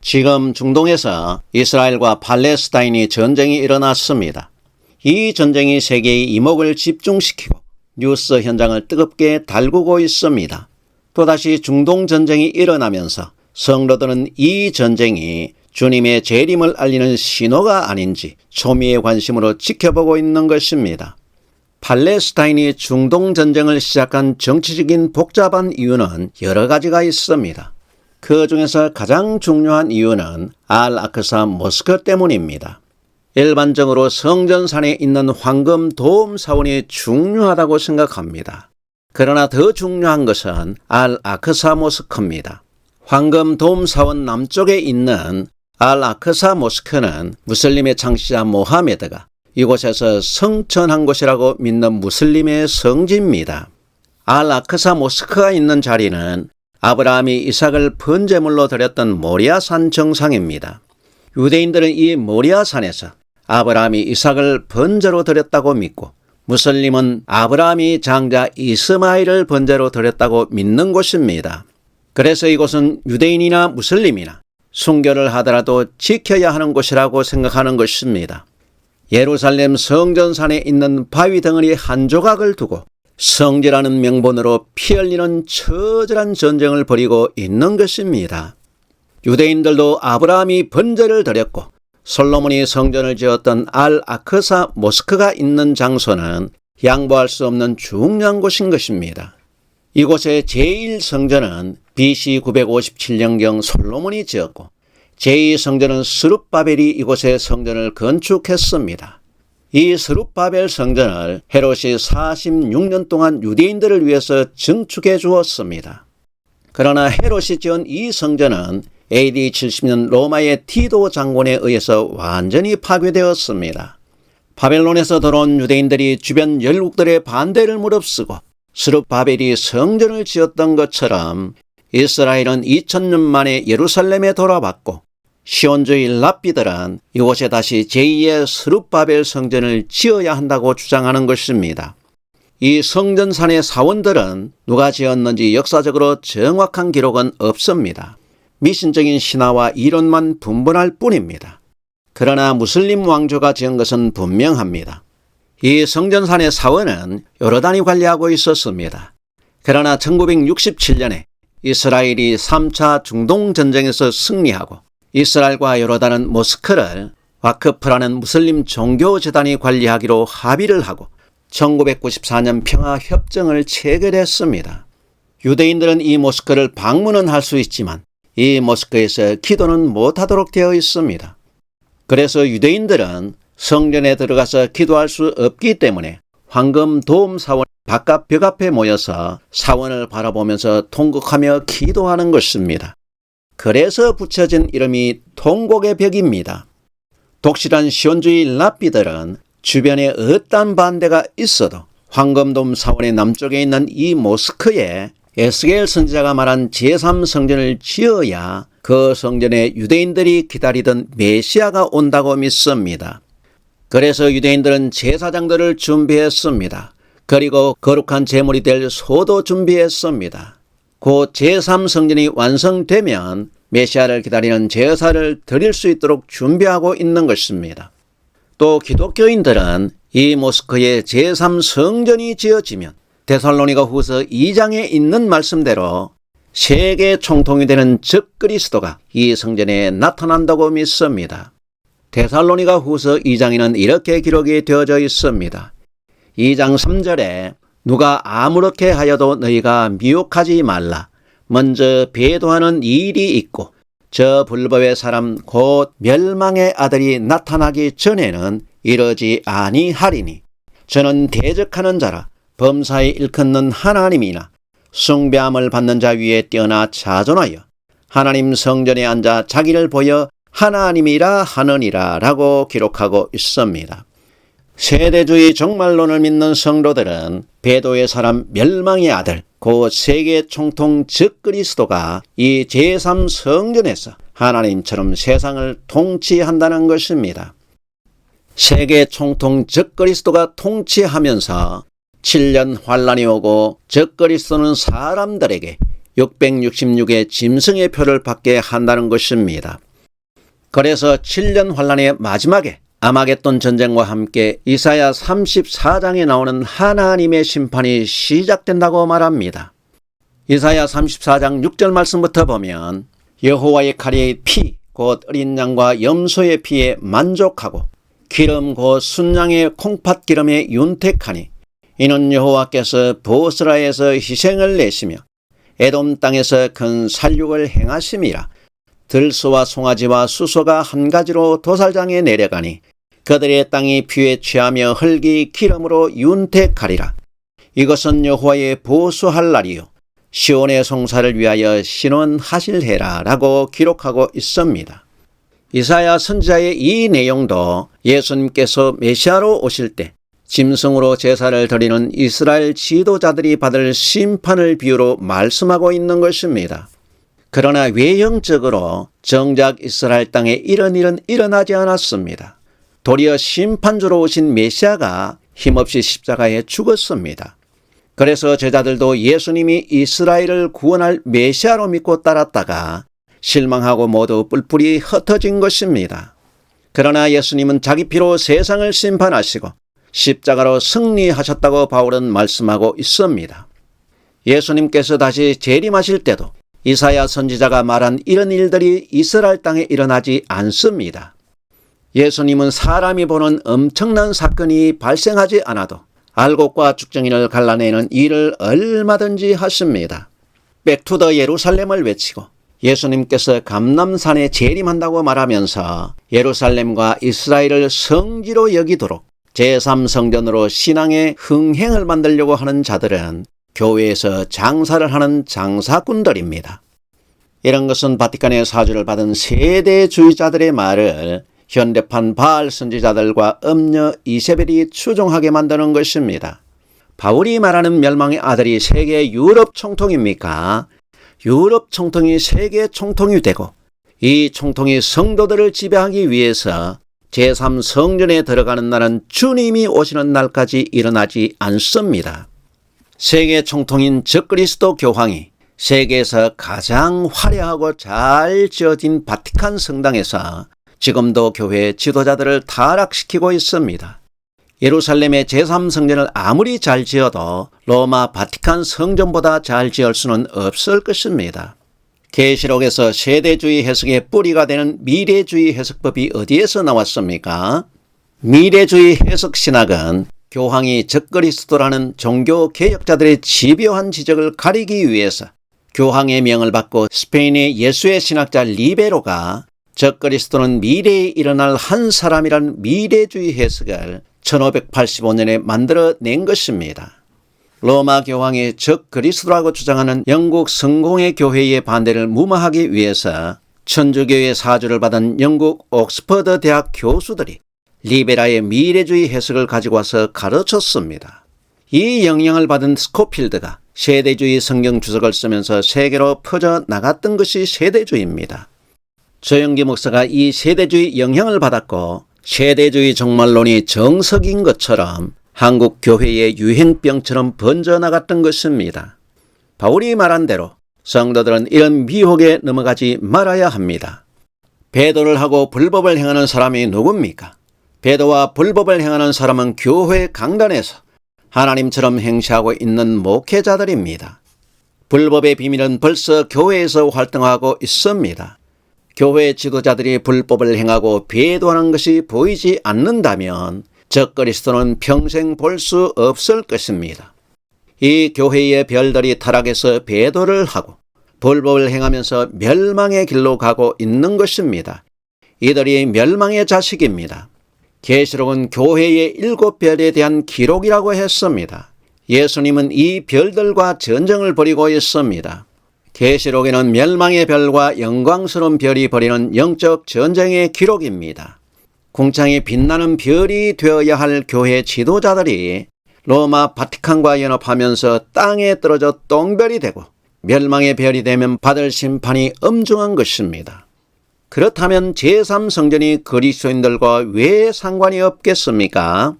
지금 중동에서 이스라엘과 팔레스타인이 전쟁이 일어났습니다. 이 전쟁이 세계의 이목을 집중시키고 뉴스 현장을 뜨겁게 달구고 있습니다. 또다시 중동 전쟁이 일어나면서 성도들은 이 전쟁이 주님의 재림을 알리는 신호가 아닌지 초미의 관심으로 지켜보고 있는 것입니다. 팔레스타인이 중동 전쟁을 시작한 정치적인 복잡한 이유는 여러 가지가 있습니다. 그 중에서 가장 중요한 이유는 알-아크사 모스크 때문입니다. 일반적으로 성전산에 있는 황금 도움 사원이 중요하다고 생각합니다. 그러나 더 중요한 것은 알-아크사 모스크입니다. 황금 도움 사원 남쪽에 있는 알-아크사 모스크는 무슬림의 창시자 모하메드가 이곳에서 성천한 곳이라고 믿는 무슬림의 성지입니다. 알-아크사 모스크가 있는 자리는 아브라함이 이삭을 번제물로 드렸던 모리아산 정상입니다. 유대인들은 이 모리아산에서 아브라함이 이삭을 번제로 드렸다고 믿고 무슬림은 아브라함이 장자 이스마일을 번제로 드렸다고 믿는 곳입니다. 그래서 이곳은 유대인이나 무슬림이나 순교를 하더라도 지켜야 하는 곳이라고 생각하는 것입니다. 예루살렘 성전산에 있는 바위 덩어리 한 조각을 두고 성지라는 명분으로 피 흘리는 처절한 전쟁을 벌이고 있는 것입니다. 유대인들도 아브라함이 번제를 드렸고 솔로몬이 성전을 지었던 알-아크사 모스크가 있는 장소는 양보할 수 없는 중요한 곳인 것입니다. 이곳의 제1성전은 BC 957년경 솔로몬이 지었고 제2성전은 스룹바벨이 이곳에 성전을 건축했습니다. 이 스룹바벨 성전을 헤롯이 46년 동안 유대인들을 위해서 증축해 주었습니다. 그러나 헤롯이 지은 이 성전은 AD 70년 로마의 티도 장군에 의해서 완전히 파괴되었습니다. 바벨론에서 돌아온 유대인들이 주변 열국들의 반대를 무릅쓰고 스룹바벨이 성전을 지었던 것처럼 이스라엘은 2000년 만에 예루살렘에 돌아왔고 시온주의 랍비들은 이곳에 다시 제2의 스룹바벨 성전을 지어야 한다고 주장하는 것입니다. 이 성전산의 사원들은 누가 지었는지 역사적으로 정확한 기록은 없습니다. 미신적인 신화와 이론만 분분할 뿐입니다. 그러나 무슬림 왕조가 지은 것은 분명합니다. 이 성전산의 사원은 요르단이 관리하고 있었습니다. 그러나 1967년에 이스라엘이 3차 중동전쟁에서 승리하고 이스라엘과 요르단은 모스크를 와크프라는 무슬림 종교재단이 관리하기로 합의를 하고 1994년 평화협정을 체결했습니다. 유대인들은 이 모스크를 방문은 할 수 있지만 이 모스크에서 기도는 못하도록 되어 있습니다. 그래서 유대인들은 성전에 들어가서 기도할 수 없기 때문에 황금 도움 사원 바깥 벽 앞에 모여서 사원을 바라보면서 통곡하며 기도하는 것입니다. 그래서 붙여진 이름이 통곡의 벽입니다. 독실한 시온주의 랍비들은 주변에 어떤 반대가 있어도 황금돔 사원의 남쪽에 있는 이 모스크에 에스겔 선지자가 말한 제3성전을 지어야 그 성전에 유대인들이 기다리던 메시아가 온다고 믿습니다. 그래서 유대인들은 제사장들을 준비했습니다. 그리고 거룩한 제물이 될 소도 준비했습니다. 곧 제3성전이 완성되면 메시아를 기다리는 제사를 드릴 수 있도록 준비하고 있는 것입니다. 또 기독교인들은 이 모스크에 제3성전이 지어지면 데살로니가 후서 2장에 있는 말씀대로 세계 총통이 되는 적그리스도가 이 성전에 나타난다고 믿습니다. 데살로니가 후서 2장에는 이렇게 기록이 되어져 있습니다. 2장 3절에 누가 아무렇게 하여도 너희가 미혹하지 말라. 먼저 배도하는 일이 있고 저 불법의 사람 곧 멸망의 아들이 나타나기 전에는 이러지 아니하리니 저는 대적하는 자라 범사에 일컫는 하나님이나 숭배함을 받는 자 위에 뛰어나 자존하여 하나님 성전에 앉아 자기를 보여 하나님이라 하느니라 라고 기록하고 있습니다. 세대주의 종말론을 믿는 성도들은 배도의 사람 멸망의 아들 곧 세계 총통 적그리스도가 이 제3성전에서 하나님처럼 세상을 통치한다는 것입니다. 세계 총통 적그리스도가 통치하면서 7년 환란이 오고 적그리스도는 사람들에게 666의 짐승의 표를 받게 한다는 것입니다. 그래서 7년 환란의 마지막에 아마겟돈 전쟁과 함께 이사야 34장에 나오는 하나님의 심판이 시작된다고 말합니다. 이사야 34장 6절 말씀부터 보면 여호와의 칼의 피 곧 어린 양과 염소의 피에 만족하고 기름 곧 순양의 콩팥 기름에 윤택하니 이는 여호와께서 보스라에서 희생을 내시며 에돔 땅에서 큰 살육을 행하심이라. 들소와 송아지와 수소가 한 가지로 도살장에 내려가니 그들의 땅이 피에 취하며 흙이 기름으로 윤택하리라. 이것은 여호와의 보수할 날이요 시온의 송사를 위하여 신원하실 해라 라고 기록하고 있습니다. 이사야 선지자의 이 내용도 예수님께서 메시아로 오실 때 짐승으로 제사를 드리는 이스라엘 지도자들이 받을 심판을 비유로 말씀하고 있는 것입니다. 그러나 외형적으로 정작 이스라엘 땅에 이런 일은 일어나지 않았습니다. 도리어 심판주로 오신 메시아가 힘없이 십자가에 죽었습니다. 그래서 제자들도 예수님이 이스라엘을 구원할 메시아로 믿고 따랐다가 실망하고 모두 뿔뿔이 흩어진 것입니다. 그러나 예수님은 자기 피로 세상을 심판하시고 십자가로 승리하셨다고 바울은 말씀하고 있습니다. 예수님께서 다시 재림하실 때도 이사야 선지자가 말한 이런 일들이 이스라엘 땅에 일어나지 않습니다. 예수님은 사람이 보는 엄청난 사건이 발생하지 않아도 알곡과 죽정이를 갈라내는 일을 얼마든지 하십니다. 백투더 예루살렘을 외치고 예수님께서 감람산에 재림한다고 말하면서 예루살렘과 이스라엘을 성지로 여기도록 제3성전으로 신앙의 흥행을 만들려고 하는 자들은 교회에서 장사를 하는 장사꾼들입니다. 이런 것은 바티칸의 사주를 받은 세대주의자들의 말을 현대판 바알 선지자들과 음녀 이세벨이 추종하게 만드는 것입니다. 바울이 말하는 멸망의 아들이 세계 유럽 총통입니까? 유럽 총통이 세계 총통이 되고 이 총통이 성도들을 지배하기 위해서 제3성전에 들어가는 날은 주님이 오시는 날까지 일어나지 않습니다. 세계 총통인 적그리스도 교황이 세계에서 가장 화려하고 잘 지어진 바티칸 성당에서 지금도 교회 지도자들을 타락시키고 있습니다. 예루살렘의 제3성전을 아무리 잘 지어도 로마 바티칸 성전보다 잘 지을 수는 없을 것입니다. 계시록에서 세대주의 해석의 뿌리가 되는 미래주의 해석법이 어디에서 나왔습니까? 미래주의 해석 신학은 교황이 적그리스도라는 종교 개혁자들의 집요한 지적을 가리기 위해서 교황의 명을 받고 스페인의 예수의 신학자 리베로가 적그리스도는 미래에 일어날 한 사람이라는 미래주의 해석을 1585년에 만들어낸 것입니다. 로마 교황이 적그리스도라고 주장하는 영국 성공회 교회의 반대를 무마하기 위해서 천주교의 사주를 받은 영국 옥스퍼드 대학 교수들이 리베라의 미래주의 해석을 가지고 와서 가르쳤습니다. 이 영향을 받은 스코필드가 세대주의 성경 주석을 쓰면서 세계로 퍼져나갔던 것이 세대주의입니다. 조영기 목사가 이 세대주의 영향을 받았고 세대주의 종말론이 정석인 것처럼 한국 교회의 유행병처럼 번져나갔던 것입니다. 바울이 말한 대로 성도들은 이런 미혹에 넘어가지 말아야 합니다. 배도를 하고 불법을 행하는 사람이 누굽니까? 배도와 불법을 행하는 사람은 교회 강단에서 하나님처럼 행시하고 있는 목회자들입니다. 불법의 비밀은 벌써 교회에서 활동하고 있습니다. 교회 지도자들이 불법을 행하고 배도하는 것이 보이지 않는다면 적그리스도는 평생 볼 수 없을 것입니다. 이 교회의 별들이 타락해서 배도를 하고 불법을 행하면서 멸망의 길로 가고 있는 것입니다. 이들이 멸망의 자식입니다. 계시록은 교회의 7별에 대한 기록이라고 했습니다. 예수님은 이 별들과 전쟁을 벌이고 있습니다. 계시록에는 멸망의 별과 영광스러운 별이 벌이는 영적 전쟁의 기록입니다. 궁창이 빛나는 별이 되어야 할 교회 지도자들이 로마 바티칸과 연합하면서 땅에 떨어져 똥별이 되고 멸망의 별이 되면 받을 심판이 엄중한 것입니다. 그렇다면 제3성전이 그리스도인들과 왜 상관이 없겠습니까?